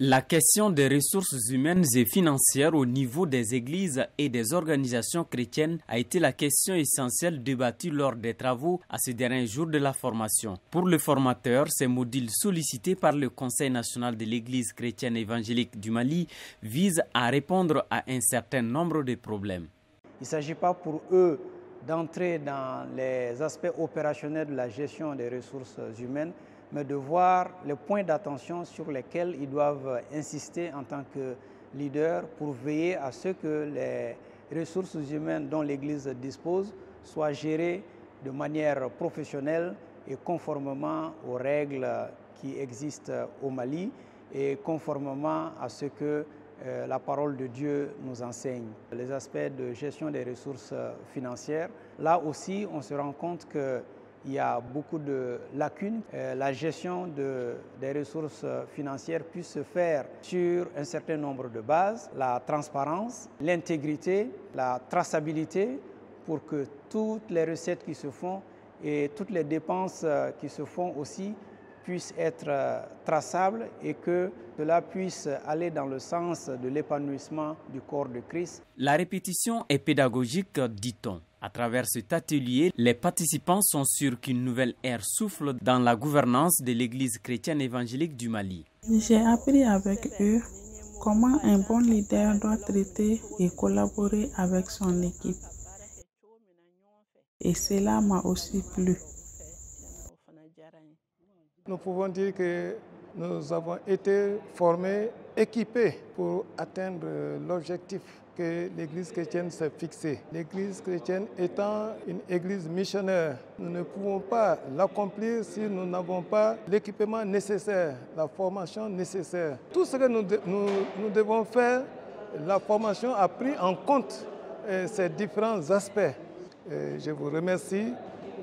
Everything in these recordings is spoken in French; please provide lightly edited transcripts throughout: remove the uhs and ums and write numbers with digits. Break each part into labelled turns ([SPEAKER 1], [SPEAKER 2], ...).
[SPEAKER 1] La question des ressources humaines et financières au niveau des églises et des organisations chrétiennes a été la question essentielle débattue lors des travaux à ce dernier jour de la formation. Pour le formateur, ces modules sollicités par le Conseil national de l'Église chrétienne évangélique du Mali visent à répondre à un certain nombre de problèmes.
[SPEAKER 2] Il ne s'agit pas pour eux d'entrer dans les aspects opérationnels de la gestion des ressources humaines, mais de voir les points d'attention sur lesquels ils doivent insister en tant que leaders pour veiller à ce que les ressources humaines dont l'Église dispose soient gérées de manière professionnelle et conformément aux règles qui existent au Mali et conformément à ce que la parole de Dieu nous enseigne. Les aspects de gestion des ressources financières, là aussi on se rend compte qu'il y a beaucoup de lacunes. La gestion des ressources financières puisse se faire sur un certain nombre de bases, la transparence, l'intégrité, la traçabilité pour que toutes les recettes qui se font et toutes les dépenses qui se font aussi puissent être traçables et que cela puisse aller dans le sens de l'épanouissement du corps de Christ.
[SPEAKER 1] La répétition est pédagogique, dit-on. À travers cet atelier, les participants sont sûrs qu'une nouvelle ère souffle dans la gouvernance de l'Église chrétienne évangélique du Mali.
[SPEAKER 3] J'ai appris avec eux comment un bon leader doit traiter et collaborer avec son équipe. Et cela m'a aussi plu.
[SPEAKER 4] Nous pouvons dire que nous avons été formés, équipés pour atteindre l'objectif que l'Église chrétienne s'est fixé. L'Église chrétienne étant une Église missionnaire, nous ne pouvons pas l'accomplir si nous n'avons pas l'équipement nécessaire, la formation nécessaire. Tout ce que nous devons faire, la formation a pris en compte ces différents aspects. Je vous remercie.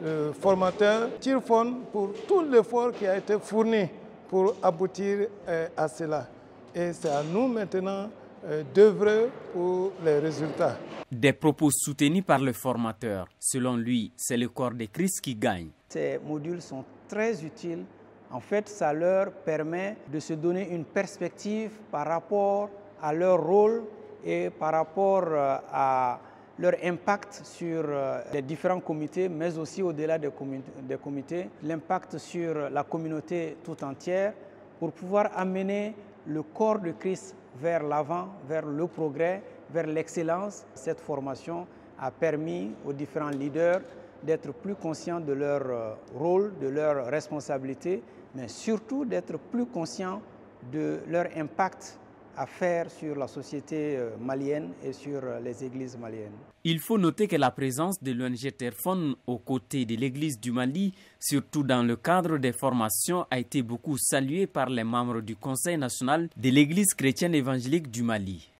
[SPEAKER 4] Le formateur Tirfon pour tout l'effort qui a été fourni pour aboutir à cela. Et c'est à nous maintenant d'œuvrer pour les résultats.
[SPEAKER 1] Des propos soutenus par le formateur. Selon lui, c'est le corps de Christ qui gagne.
[SPEAKER 2] Ces modules sont très utiles. En fait, ça leur permet de se donner une perspective par rapport à leur rôle et par rapport à leur impact sur les différents comités, mais aussi au-delà des comités, l'impact sur la communauté tout entière pour pouvoir amener le corps de Christ vers l'avant, vers le progrès, vers l'excellence. Cette formation a permis aux différents leaders d'être plus conscients de leur rôle, de leur responsabilité, mais surtout d'être plus conscients de leur impact à faire sur la société malienne et sur les églises maliennes.
[SPEAKER 1] Il faut noter que la présence de l'ONG Terfon aux côtés de l'église du Mali, surtout dans le cadre des formations, a été beaucoup saluée par les membres du Conseil national de l'église chrétienne évangélique du Mali.